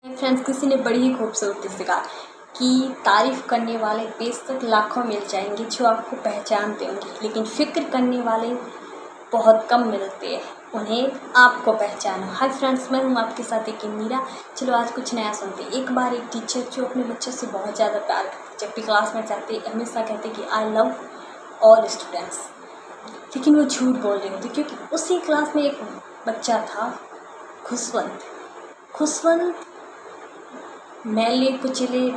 Friends, किसी ने बड़ी ही खूबसूरती से कहा कि तारीफ़ करने वाले बेशक लाखों मिल जाएंगे जो आपको पहचानते होंगे, लेकिन फ़िक्र करने वाले बहुत कम मिलते हैं, उन्हें आपको पहचानो। हाय फ्रेंड्स, मैं हूँ आपके साथ एक मीरा। चलो आज कुछ नया सुनते हैं। एक बार एक टीचर जो अपने बच्चों से बहुत ज़्यादा प्यार करते, जब भी क्लास में जाते हमेशा कहते कि आई लव ऑल स्टूडेंट्स, लेकिन वो झूठ बोल रहे होते क्योंकि उसी क्लास में एक बच्चा था खुशवंत मैले कुचले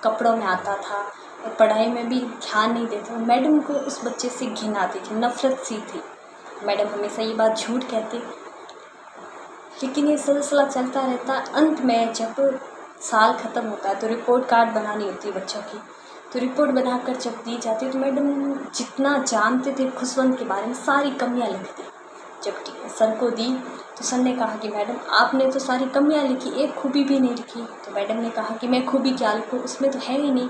कपड़ों में आता था और पढ़ाई में भी ध्यान नहीं देता। मैडम को उस बच्चे से घिन आती थी, नफ़रत सी थी। मैडम हमेशा ये बात झूठ कहते, लेकिन ये सिलसिला चलता रहता। अंत में जब साल ख़त्म होता है तो रिपोर्ट कार्ड बनानी होती है बच्चों की, तो रिपोर्ट बनाकर जब दी जाती है तो मैडम जितना जानते थे खुशवंत के बारे में सारी कमियाँ लिखते। जब सर को दी तो सर ने कहा कि मैडम आपने तो सारी कमियाँ लिखी, एक खूबी भी नहीं लिखी। तो मैडम ने कहा कि मैं खूबी क्या लिखूँ, उसमें तो है ही नहीं।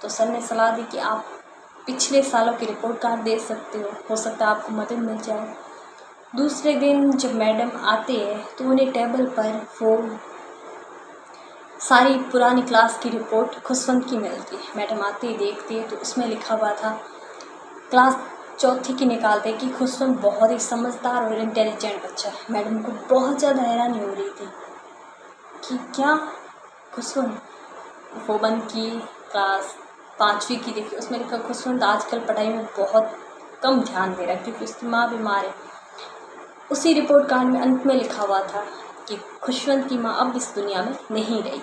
तो सर ने सलाह दी कि आप पिछले सालों की रिपोर्ट कार्ड दे सकते हो सकता है आपको मदद मिल जाए। दूसरे दिन जब मैडम आते हैं तो उन्हें टेबल पर वो सारी पुरानी क्लास की रिपोर्ट खुशवंत की मिलती है। मैडम आते ही देखती है तो उसमें लिखा हुआ था, क्लास चौथी की निकालते कि खुशवंत बहुत ही समझदार और इंटेलिजेंट बच्चा है। मैडम को बहुत ज़्यादा हैरानी हो रही थी कि क्या खुशवंत वो बंद की क्लास पाँचवीं की देखी, उसमें लिखा खुशवंत आजकल पढ़ाई में बहुत कम ध्यान दे रहा है क्योंकि उसकी माँ बीमार है। उसी रिपोर्ट कार्ड में अंत में लिखा हुआ था कि खुशवंत की माँ अब इस दुनिया में नहीं रही।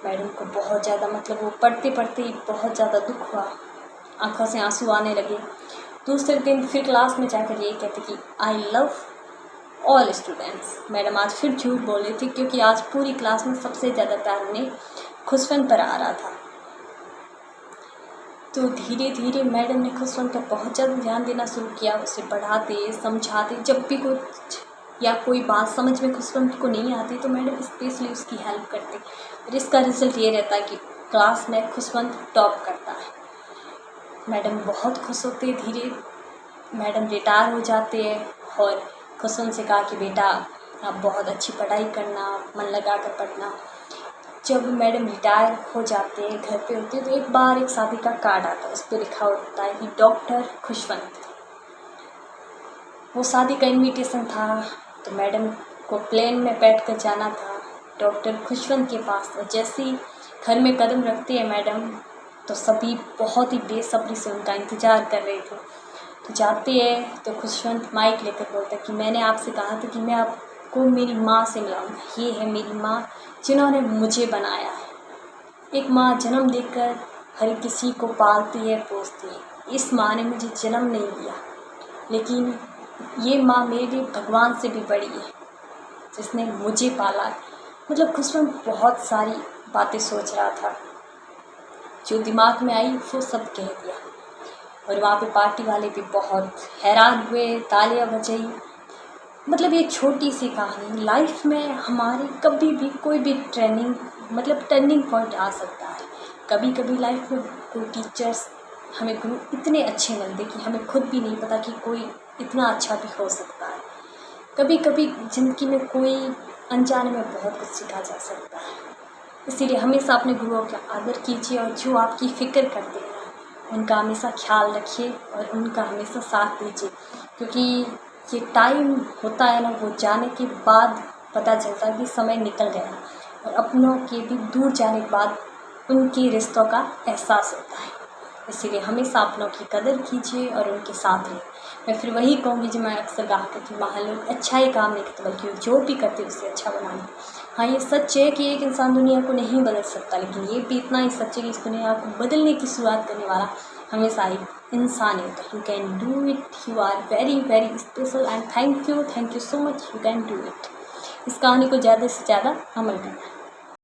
मैडम को बहुत ज़्यादा वो पढ़ते पढ़ते ही बहुत ज़्यादा दुख हुआ, आंखों से आंसू आने लगे। दूसरे दिन फिर क्लास में जाकर यही कहते कि I love all students. Madam आज फिर झूठ बोल रही थी क्योंकि आज पूरी क्लास में सबसे ज़्यादा प्यार उन्हें खुशवंत पर आ रहा था। तो धीरे धीरे मैडम ने खुशवंत पर बहुत ज़्यादा ध्यान देना शुरू किया, उसे पढ़ाते समझाते। जब भी कुछ या कोई बात समझ में खुशवंत को नहीं आती तो मैडम स्पेशली उसकी हेल्प करते और इसका रिजल्ट ये रहता है कि क्लास में खुशवंत टॉप करता है। मैडम बहुत खुश होते। धीरे मैडम रिटायर हो जाते हैं और खुशवंत से कहा कि बेटा आप बहुत अच्छी पढ़ाई करना, मन लगा कर पढ़ना। जब मैडम रिटायर हो जाते हैं, घर पे होते हैं, तो एक बार एक शादी का कार्ड आता है, उस पर लिखा होता है कि डॉक्टर खुशवंत। वो शादी का इनविटेशन था तो मैडम को प्लेन में बैठ कर जाना था डॉक्टर खुशवंत के पास। और जैसे ही घर में कदम रखते हैं मैडम तो सभी बहुत ही बेसब्री से उनका इंतज़ार कर रहे थे। तो जाते हैं तो खुशवंत माइक लेकर बोलता है कि मैंने आपसे कहा था कि मैं आपको मेरी माँ से मिलाऊंगा। ये है मेरी माँ जिन्होंने मुझे बनाया है। एक माँ जन्म देकर हर किसी को पालती है, पोसती है। इस माँ ने मुझे जन्म नहीं दिया, लेकिन ये माँ मेरे भगवान से भी बड़ी है जिसने मुझे पाला है। खुशवंत बहुत सारी बातें सोच रहा था, जो दिमाग में आई वो सब कह दिया। और वहाँ पे पार्टी वाले भी बहुत हैरान हुए, तालियां बजाई। ये छोटी सी कहानी लाइफ में हमारी कभी भी कोई भी टर्निंग पॉइंट आ सकता है। कभी कभी लाइफ में कोई टीचर्स हमें गुरु इतने अच्छे मिलते कि हमें खुद भी नहीं पता कि कोई इतना अच्छा भी हो सकता है। कभी कभी ज़िंदगी में कोई अनजाने में बहुत कुछ सीखा जा सकता है। इसीलिए हमेशा अपने गुरुओं का आदर कीजिए और जो आपकी फ़िक्र करते हैं उनका हमेशा ख्याल रखिए और उनका हमेशा साथ दीजिए, क्योंकि ये टाइम होता है ना, वो जाने के बाद पता चलता है कि समय निकल गया और अपनों के भी दूर जाने के बाद उनके रिश्तों का एहसास होता है। इसीलिए हमेशा अपनों की कदर कीजिए और उनके साथ रहिए। मैं फिर वही कहूँगी जो मैं अक्सर कहा करती हूँ, वहाँ लोग अच्छा ही काम नहीं करते बल्कि जो भी करते उससे अच्छा बनाना। हाँ, ये सच है कि एक इंसान दुनिया को नहीं बदल सकता, लेकिन ये भी इतना ही सच है कि इस दुनिया को बदलने की शुरुआत करने वाला हमेशा ही इंसान है। तो you can do it, you are very very special and thank you so much, you can do it. इस कहानी को ज़्यादा से ज़्यादा अमल करना।